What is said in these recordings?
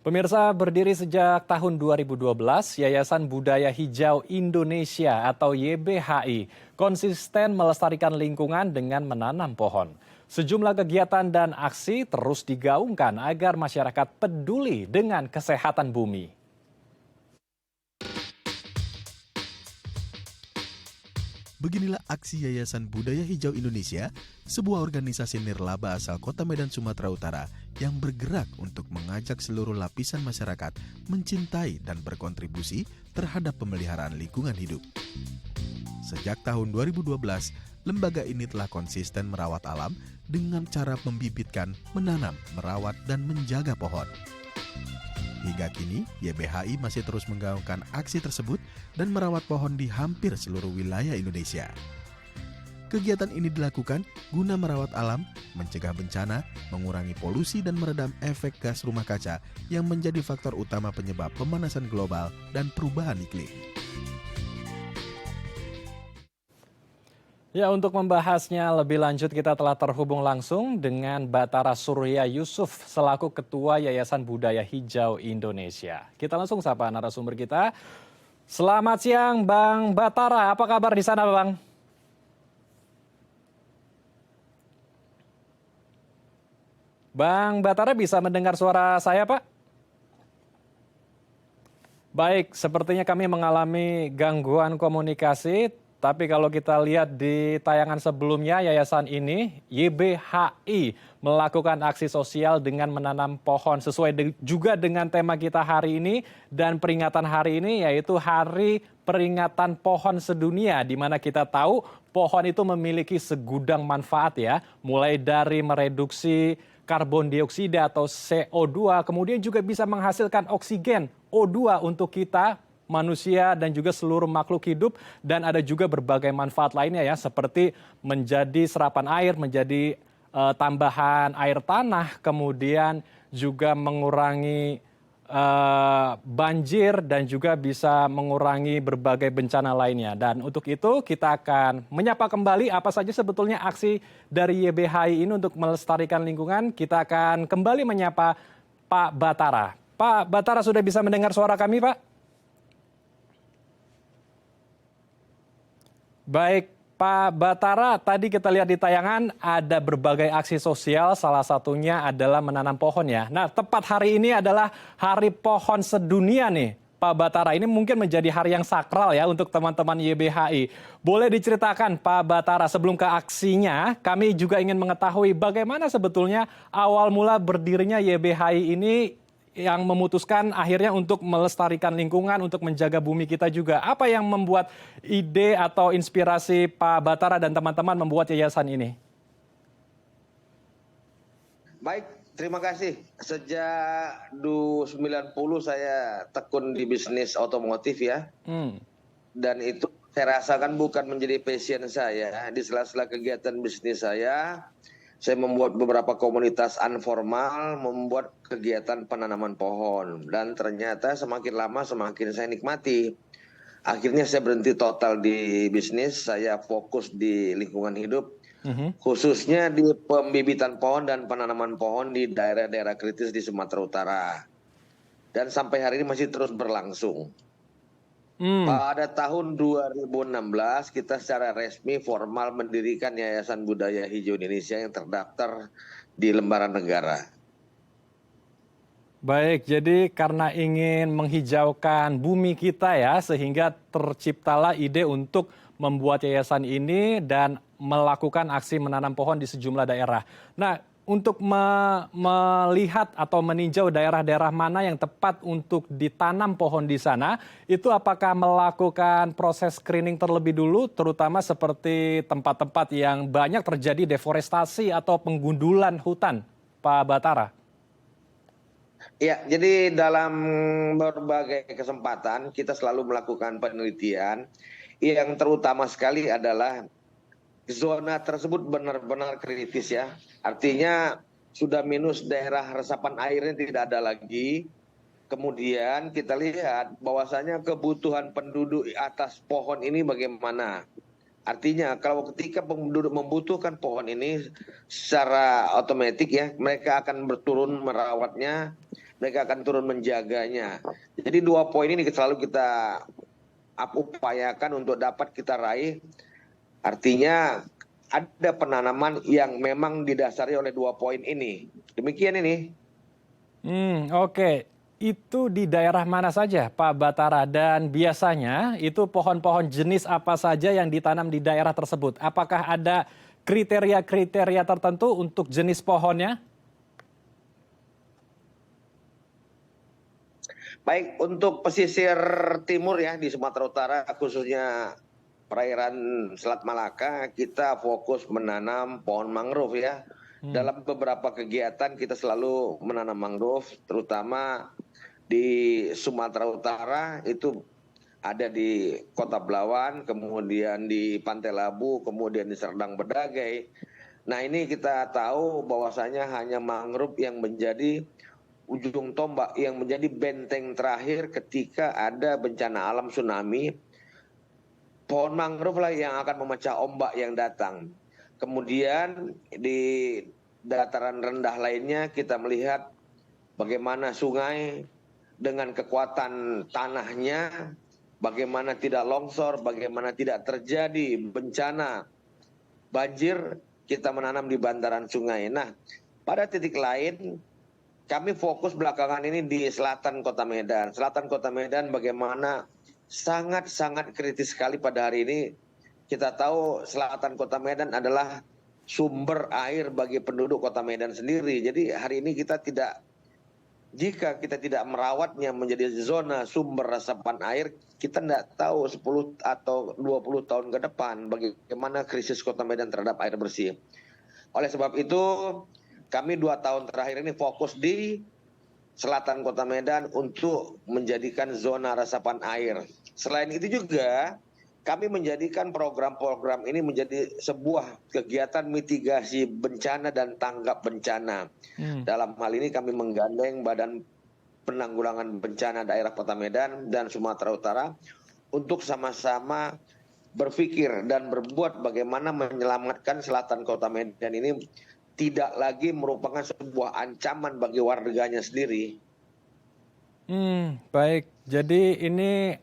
Pemirsa, berdiri sejak tahun 2012, Yayasan Budaya Hijau Indonesia atau YBHI konsisten melestarikan lingkungan dengan menanam pohon. Sejumlah kegiatan dan aksi terus digaungkan agar masyarakat peduli dengan kesehatan bumi. Beginilah aksi Yayasan Budaya Hijau Indonesia, sebuah organisasi nirlaba asal Kota Medan, Sumatera Utara yang bergerak untuk mengajak seluruh lapisan masyarakat mencintai dan berkontribusi terhadap pemeliharaan lingkungan hidup. Sejak tahun 2012, lembaga ini telah konsisten merawat alam dengan cara membibitkan, menanam, merawat, dan menjaga pohon. Hingga kini, YBHI masih terus menggaungkan aksi tersebut dan merawat pohon di hampir seluruh wilayah Indonesia. Kegiatan ini dilakukan guna merawat alam, mencegah bencana, mengurangi polusi dan meredam efek gas rumah kaca yang menjadi faktor utama penyebab pemanasan global dan perubahan iklim. Ya, untuk membahasnya lebih lanjut kita telah terhubung langsung dengan Batara Surya Yusuf selaku Ketua Yayasan Budaya Hijau Indonesia. Kita langsung sapa narasumber kita. Selamat siang Bang Batara, apa kabar di sana Bang? Bang Batara bisa mendengar suara saya Pak? Baik, sepertinya kami mengalami gangguan komunikasi. Tapi kalau kita lihat di tayangan sebelumnya, yayasan ini, YBHI, melakukan aksi sosial dengan menanam pohon sesuai juga dengan tema kita hari ini dan peringatan hari ini, yaitu Hari Peringatan Pohon Sedunia, di mana kita tahu pohon itu memiliki segudang manfaat ya, mulai dari mereduksi karbon dioksida atau CO2, kemudian juga bisa menghasilkan oksigen O2 untuk kita, manusia dan juga seluruh makhluk hidup, dan ada juga berbagai manfaat lainnya ya, seperti menjadi serapan air, menjadi tambahan air tanah, kemudian juga mengurangi banjir dan juga bisa mengurangi berbagai bencana lainnya. Dan untuk itu kita akan menyapa kembali apa saja sebetulnya aksi dari YBHI ini untuk melestarikan lingkungan. Kita akan kembali menyapa Pak Batara. Pak Batara, sudah bisa mendengar suara kami Pak? Baik, Pak Batara, tadi kita lihat di tayangan ada berbagai aksi sosial, salah satunya adalah menanam pohon ya. Nah, tepat hari ini adalah Hari Pohon Sedunia nih, Pak Batara. Ini mungkin menjadi hari yang sakral ya untuk teman-teman YBHI. Boleh diceritakan Pak Batara, sebelum ke aksinya, kami juga ingin mengetahui bagaimana sebetulnya awal mula berdirinya YBHI ini yang memutuskan akhirnya untuk melestarikan lingkungan, untuk menjaga bumi kita juga. Apa yang membuat ide atau inspirasi Pak Batara dan teman-teman membuat yayasan ini? Baik, terima kasih. Sejak 90 saya tekun di bisnis otomotif ya. Dan itu saya rasakan bukan menjadi passion saya. Di sela-sela kegiatan bisnis saya membuat beberapa komunitas informal, membuat kegiatan penanaman pohon. Dan ternyata semakin lama semakin saya nikmati. Akhirnya saya berhenti total di bisnis, saya fokus di lingkungan hidup. Khususnya di pembibitan pohon dan penanaman pohon di daerah-daerah kritis di Sumatera Utara. Dan sampai hari ini masih terus berlangsung. Pada tahun 2016 kita secara resmi formal mendirikan Yayasan Budaya Hijau Indonesia yang terdaftar di Lembaran Negara. Baik, jadi karena ingin menghijaukan bumi kita ya, sehingga terciptalah ide untuk membuat yayasan ini dan melakukan aksi menanam pohon di sejumlah daerah. Nah, untuk melihat atau meninjau daerah-daerah mana yang tepat untuk ditanam pohon di sana, itu apakah melakukan proses screening terlebih dulu, terutama seperti tempat-tempat yang banyak terjadi deforestasi atau penggundulan hutan, Pak Batara? Ya, jadi dalam berbagai kesempatan kita selalu melakukan penelitian yang terutama sekali adalah zona tersebut benar-benar kritis ya. Artinya sudah minus, daerah resapan airnya tidak ada lagi. Kemudian kita lihat bahwasanya kebutuhan penduduk atas pohon ini bagaimana. Artinya kalau ketika penduduk membutuhkan pohon ini secara otomatis ya, mereka akan berturun merawatnya mereka akan turun menjaganya. Jadi 2 poin ini selalu kita upayakan untuk dapat kita raih. Artinya ada penanaman yang memang didasari oleh 2 poin ini. Demikian ini. Oke. Itu di daerah mana saja, Pak Batara? Dan biasanya itu pohon-pohon jenis apa saja yang ditanam di daerah tersebut? Apakah ada kriteria-kriteria tertentu untuk jenis pohonnya? Baik, untuk pesisir timur ya di Sumatera Utara, khususnya perairan Selat Malaka, kita fokus menanam pohon mangrove ya. Dalam beberapa kegiatan kita selalu menanam mangrove, terutama di Sumatera Utara itu ada di Kota Belawan, kemudian di Pantai Labu, kemudian di Serdang Bedagai. Nah ini kita tahu bahwasanya hanya mangrove yang menjadi ujung tombak, yang menjadi benteng terakhir ketika ada bencana alam tsunami. Pohon mangrove lah yang akan memecah ombak yang datang. Kemudian di dataran rendah lainnya kita melihat bagaimana sungai dengan kekuatan tanahnya, bagaimana tidak longsor, bagaimana tidak terjadi bencana banjir, kita menanam di bantaran sungai. Nah, pada titik lain kami fokus belakangan ini di selatan Kota Medan. Selatan Kota Medan bagaimana sangat-sangat kritis sekali pada hari ini. Kita tahu selatan Kota Medan adalah sumber air bagi penduduk Kota Medan sendiri. Jadi hari ini jika kita tidak merawatnya menjadi zona sumber resapan air, kita tidak tahu 10 atau 20 tahun ke depan bagaimana krisis Kota Medan terhadap air bersih. Oleh sebab itu, kami 2 tahun terakhir ini fokus di selatan Kota Medan untuk menjadikan zona resapan air. Selain itu juga kami menjadikan program-program ini menjadi sebuah kegiatan mitigasi bencana dan tanggap bencana. Dalam hal ini kami menggandeng Badan Penanggulangan Bencana Daerah Kota Medan dan Sumatera Utara untuk sama-sama berpikir dan berbuat bagaimana menyelamatkan selatan Kota Medan ini tidak lagi merupakan sebuah ancaman bagi warganya sendiri. Baik, jadi ini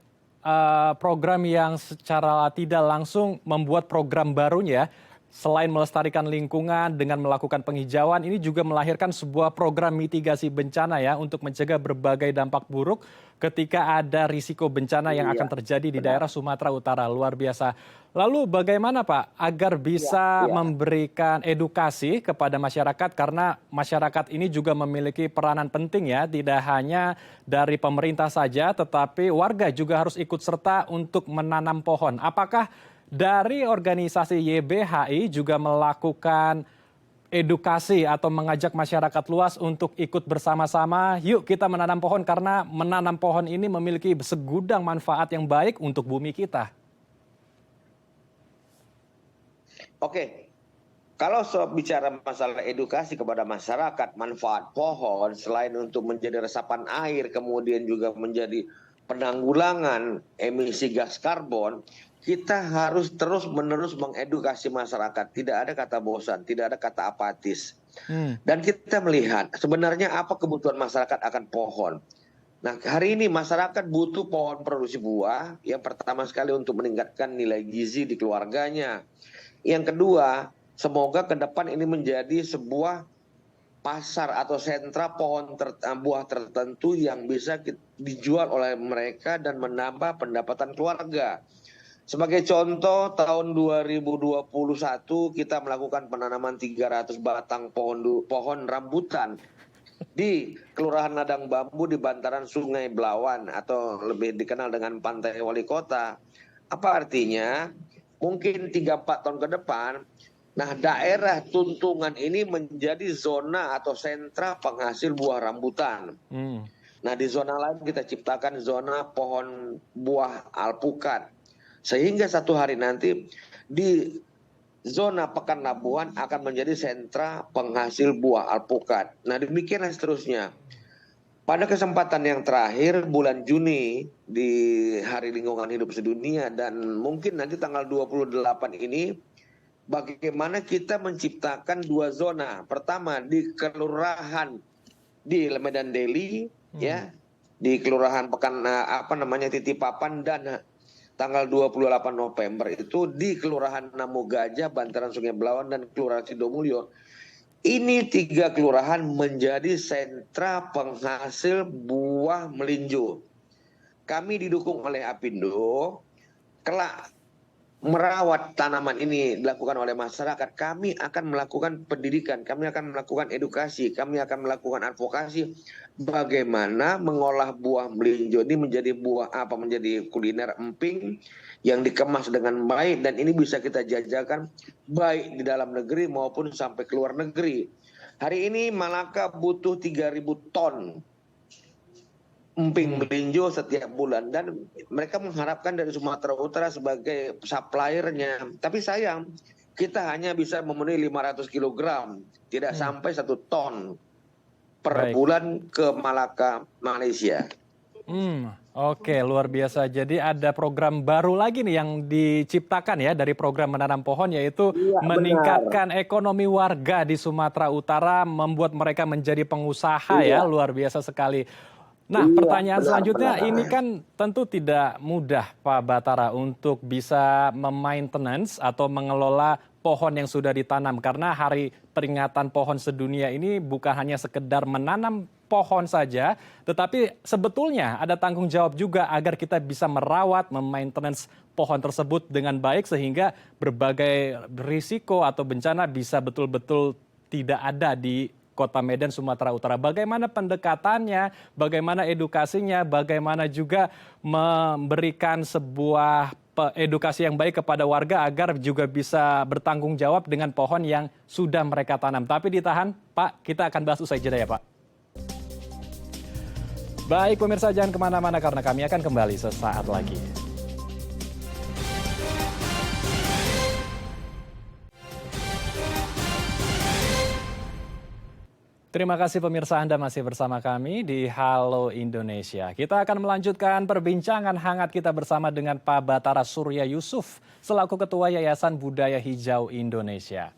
program yang secara tidak langsung membuat program barunya. Selain melestarikan lingkungan dengan melakukan penghijauan, ini juga melahirkan sebuah program mitigasi bencana ya untuk mencegah berbagai dampak buruk ketika ada risiko bencana yang akan terjadi di daerah Sumatera Utara. Luar biasa. Lalu bagaimana Pak agar bisa memberikan edukasi kepada masyarakat, karena masyarakat ini juga memiliki peranan penting ya, tidak hanya dari pemerintah saja tetapi warga juga harus ikut serta untuk menanam pohon. Apakah dari organisasi YBHI juga melakukan edukasi atau mengajak masyarakat luas untuk ikut bersama-sama, yuk kita menanam pohon karena menanam pohon ini memiliki segudang manfaat yang baik untuk bumi kita? Oke, kalau bicara masalah edukasi kepada masyarakat, manfaat pohon selain untuk menjadi resapan air, kemudian juga menjadi penanggulangan emisi gas karbon, kita harus terus-menerus mengedukasi masyarakat. Tidak ada kata bosan, tidak ada kata apatis. Dan kita melihat sebenarnya apa kebutuhan masyarakat akan pohon. Nah, hari ini masyarakat butuh pohon produksi buah. Yang pertama sekali untuk meningkatkan nilai gizi di keluarganya. Yang kedua, semoga ke depan ini menjadi sebuah pasar atau sentra pohon buah tertentu yang bisa dijual oleh mereka dan menambah pendapatan keluarga. Sebagai contoh, tahun 2021 kita melakukan penanaman 300 batang pohon rambutan di Kelurahan Ladang Bambu di bantaran Sungai Belawan atau lebih dikenal dengan Pantai Wali Kota. Apa artinya? Mungkin 3-4 tahun ke depan, nah daerah Tuntungan ini menjadi zona atau sentra penghasil buah rambutan. Nah di zona lain kita ciptakan zona pohon buah alpukat. Sehingga satu hari nanti di zona Pekan Labuan akan menjadi sentra penghasil buah alpukat. Nah demikianlah seterusnya. Pada kesempatan yang terakhir bulan Juni di Hari Lingkungan Hidup Sedunia dan mungkin nanti tanggal 28 ini, bagaimana kita menciptakan 2 zona. Pertama di Kelurahan di Medan Deli, ya, di Kelurahan Titipapan, dan tanggal 28 November itu di Kelurahan Namo Gajah, Bantaran Sungai Belawan, dan Kelurahan Sidomulyo. Ini 3 kelurahan menjadi sentra penghasil buah melinjo. Kami didukung oleh Apindo, kelak merawat tanaman ini dilakukan oleh masyarakat. Kami akan melakukan pendidikan, kami akan melakukan edukasi, kami akan melakukan advokasi bagaimana mengolah buah melinjo ini menjadi menjadi kuliner emping yang dikemas dengan baik, dan ini bisa kita jajakan baik di dalam negeri maupun sampai ke luar negeri. Hari ini Malaka butuh 3.000 ton emping melinjo setiap bulan, dan mereka mengharapkan dari Sumatera Utara sebagai suppliernya. Tapi sayang, kita hanya bisa memenuhi 500 kg, tidak sampai 1 ton per bulan ke Malaka, Malaysia. Oke, luar biasa. Jadi ada program baru lagi nih yang diciptakan ya dari program menanam pohon, yaitu meningkatkan ekonomi warga di Sumatera Utara, membuat mereka menjadi pengusaha ya, luar biasa sekali. Nah, pertanyaan selanjutnya, ini kan tentu tidak mudah Pak Batara untuk bisa memaintenance atau mengelola pohon yang sudah ditanam, karena hari peringatan pohon sedunia ini bukan hanya sekedar menanam pohon saja, tetapi sebetulnya ada tanggung jawab juga agar kita bisa merawat, memaintenance pohon tersebut dengan baik sehingga berbagai risiko atau bencana bisa betul-betul tidak ada di Kota Medan, Sumatera Utara. Bagaimana pendekatannya, bagaimana edukasinya, bagaimana juga memberikan sebuah edukasi yang baik kepada warga agar juga bisa bertanggung jawab dengan pohon yang sudah mereka tanam. Tapi ditahan, Pak, kita akan bahas usai jeda ya, Pak. Baik, pemirsa, jangan kemana-mana karena kami akan kembali sesaat lagi. Terima kasih pemirsa, Anda masih bersama kami di Halo Indonesia. Kita akan melanjutkan perbincangan hangat kita bersama dengan Pak Batara Surya Yusuf selaku Ketua Yayasan Budaya Hijau Indonesia.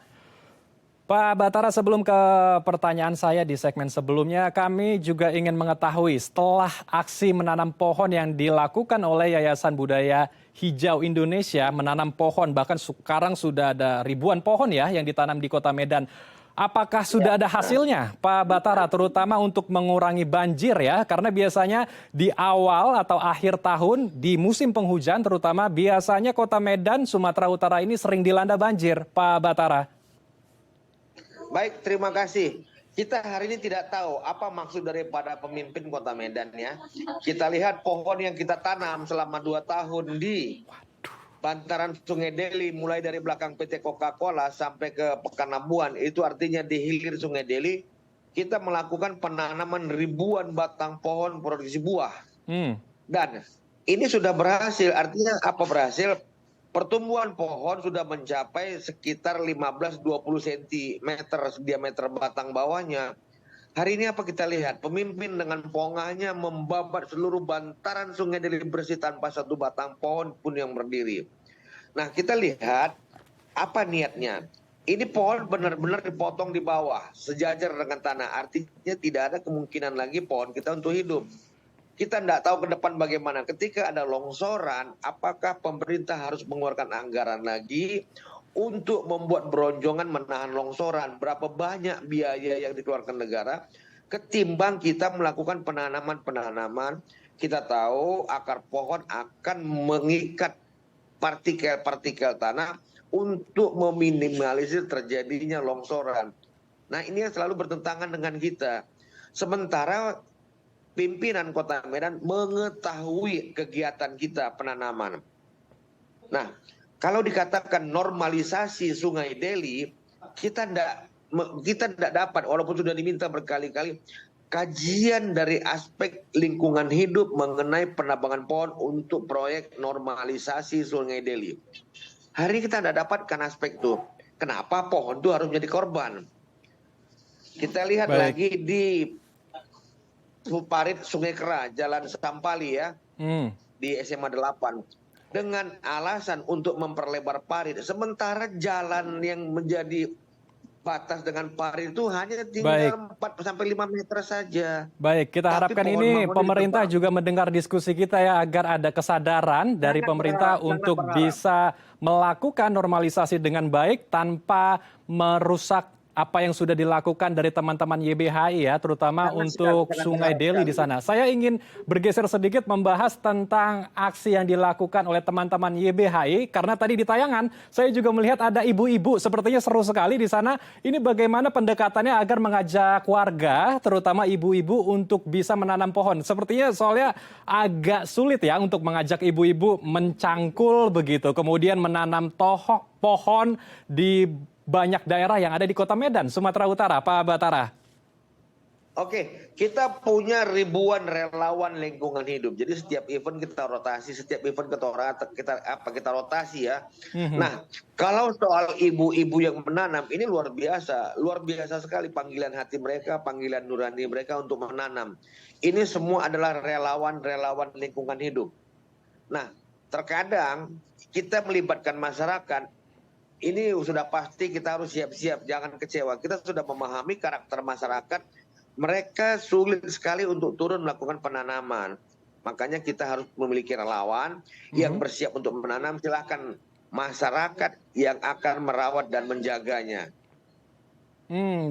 Pak Batara, sebelum ke pertanyaan saya di segmen sebelumnya, kami juga ingin mengetahui setelah aksi menanam pohon yang dilakukan oleh Yayasan Budaya Hijau Indonesia, menanam pohon, bahkan sekarang sudah ada ribuan pohon ya yang ditanam di Kota Medan. Apakah sudah ada hasilnya, Pak Batara, terutama untuk mengurangi banjir ya? Karena biasanya di awal atau akhir tahun, di musim penghujan terutama, biasanya Kota Medan, Sumatera Utara ini sering dilanda banjir, Pak Batara. Baik, terima kasih. Kita hari ini tidak tahu apa maksud daripada pemimpin Kota Medan ya. Kita lihat pohon yang kita tanam selama 2 tahun di Bantaran Sungai Deli, mulai dari belakang PT Coca-Cola sampai ke Pekanbaruan, itu artinya di hilir Sungai Deli, kita melakukan penanaman ribuan batang pohon produksi buah. Dan ini sudah berhasil, artinya apa berhasil? Pertumbuhan pohon sudah mencapai sekitar 15-20 cm diameter batang bawahnya. Hari ini apa kita lihat? Pemimpin dengan pongahnya membabat seluruh bantaran Sungai Deli bersih tanpa satu batang pohon pun yang berdiri. Nah, kita lihat apa niatnya. Ini pohon benar-benar dipotong di bawah, sejajar dengan tanah. Artinya tidak ada kemungkinan lagi pohon kita untuk hidup. Kita tidak tahu ke depan bagaimana. Ketika ada longsoran, apakah pemerintah harus mengeluarkan anggaran lagi untuk membuat beronjongan menahan longsoran? Berapa banyak biaya yang dikeluarkan negara ketimbang kita melakukan penanaman-penanaman. Kita tahu akar pohon akan mengikat partikel-partikel tanah untuk meminimalisir terjadinya longsoran. Nah, ini yang selalu bertentangan dengan kita. Sementara pimpinan Kota Medan mengetahui kegiatan kita penanaman. Nah, kalau dikatakan normalisasi Sungai Deli, kita tidak dapat, walaupun sudah diminta berkali-kali, kajian dari aspek lingkungan hidup mengenai penebangan pohon untuk proyek normalisasi Sungai Deli. Hari ini kita tidak dapatkan aspek itu. Kenapa pohon itu harus menjadi korban? Kita lihat lagi di parit Sungai Kera, Jalan Sampali ya, di SMA 8. Dengan alasan untuk memperlebar parit, sementara jalan yang menjadi batas dengan parit itu hanya Baik. tinggal 4 sampai 5 meter saja. Baik, kita Tapi harapkan pohon ini mangrove pemerintah ditebang. juga mendengar diskusi kita ya, agar ada kesadaran dari Sangat pemerintah berharap, sangat untuk berharap. bisa melakukan normalisasi dengan baik tanpa merusak apa yang sudah dilakukan dari teman-teman YBHI ya, terutama Sangat untuk sekali, sangat Sungai berharap Deli di sekali. sana. Saya ingin bergeser sedikit membahas tentang aksi yang dilakukan oleh teman-teman YBHI, karena tadi di tayangan saya juga melihat ada ibu-ibu, sepertinya seru sekali di sana. Ini bagaimana pendekatannya agar mengajak warga, terutama ibu-ibu untuk bisa menanam pohon. Sepertinya soalnya agak sulit ya untuk mengajak ibu-ibu mencangkul begitu, kemudian menanam pohon di banyak daerah yang ada di Kota Medan, Sumatera Utara, Pak Batara. Oke, kita punya ribuan relawan lingkungan hidup. Jadi setiap event kita rotasi, setiap event kita rotasi ya. Nah, kalau soal ibu-ibu yang menanam ini luar biasa sekali panggilan hati mereka, panggilan nurani mereka untuk menanam. Ini semua adalah relawan-relawan lingkungan hidup. Nah, terkadang kita melibatkan masyarakat. Ini sudah pasti kita harus siap-siap, jangan kecewa. Kita sudah memahami karakter masyarakat, mereka sulit sekali untuk turun melakukan penanaman. Makanya kita harus memiliki relawan yang bersiap untuk menanam. Silakan masyarakat yang akan merawat dan menjaganya.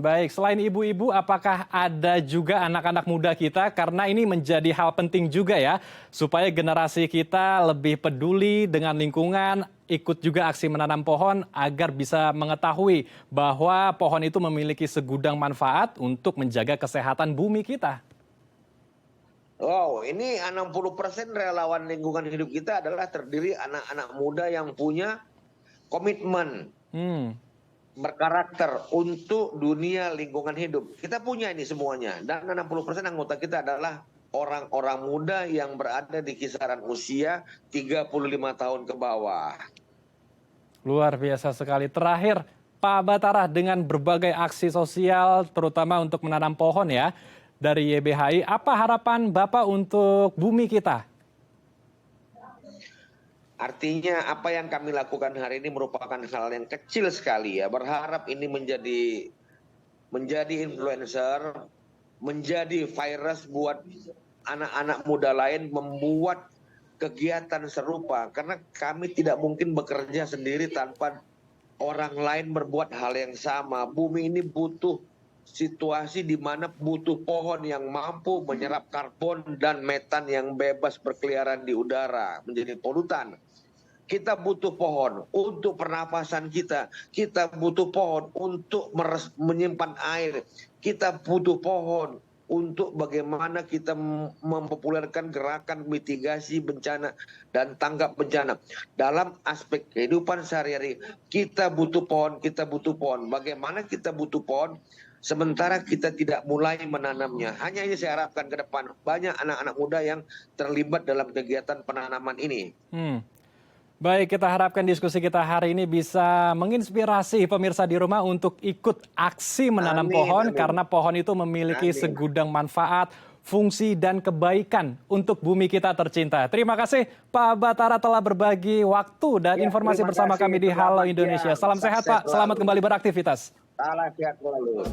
Baik, selain ibu-ibu, apakah ada juga anak-anak muda kita? Karena ini menjadi hal penting juga ya, supaya generasi kita lebih peduli dengan lingkungan, ikut juga aksi menanam pohon agar bisa mengetahui bahwa pohon itu memiliki segudang manfaat untuk menjaga kesehatan bumi kita. Wow, ini 60% relawan lingkungan hidup kita adalah terdiri anak-anak muda yang punya komitmen. Berkarakter untuk dunia lingkungan hidup. Kita punya ini semuanya. Dan 60% anggota kita adalah orang-orang muda yang berada di kisaran usia 35 tahun ke bawah. Luar biasa sekali. Terakhir, Pak Batara, dengan berbagai aksi sosial, terutama untuk menanam pohon ya, dari YBHI, apa harapan Bapak untuk bumi kita? Artinya apa yang kami lakukan hari ini merupakan hal yang kecil sekali ya. Berharap ini menjadi influencer, menjadi virus buat anak-anak muda lain membuat kegiatan serupa. Karena kami tidak mungkin bekerja sendiri tanpa orang lain berbuat hal yang sama. Bumi ini butuh situasi di mana butuh pohon yang mampu menyerap karbon dan metan yang bebas berkeliaran di udara menjadi polutan. Kita butuh pohon untuk pernapasan kita. Kita butuh pohon untuk menyimpan air. Kita butuh pohon untuk bagaimana kita mempopulerkan gerakan mitigasi bencana dan tanggap bencana. Dalam aspek kehidupan sehari-hari, kita butuh pohon, kita butuh pohon. Bagaimana kita butuh pohon sementara kita tidak mulai menanamnya. Hanya ini saya harapkan ke depan. Banyak anak-anak muda yang terlibat dalam kegiatan penanaman ini. Baik, kita harapkan diskusi kita hari ini bisa menginspirasi pemirsa di rumah untuk ikut aksi menanam pohon, karena pohon itu memiliki segudang manfaat, fungsi, dan kebaikan untuk bumi kita tercinta. Terima kasih Pak Batara telah berbagi waktu dan informasi bersama kami di Halo Indonesia. Salam sehat Pak, selamat kembali beraktivitas. Salam sehat selalu.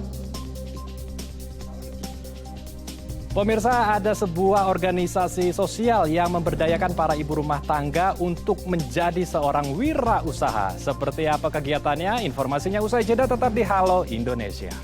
Pemirsa, ada sebuah organisasi sosial yang memberdayakan para ibu rumah tangga untuk menjadi seorang wirausaha. Seperti apa kegiatannya? Informasinya usai jeda, tetap di Halo Indonesia.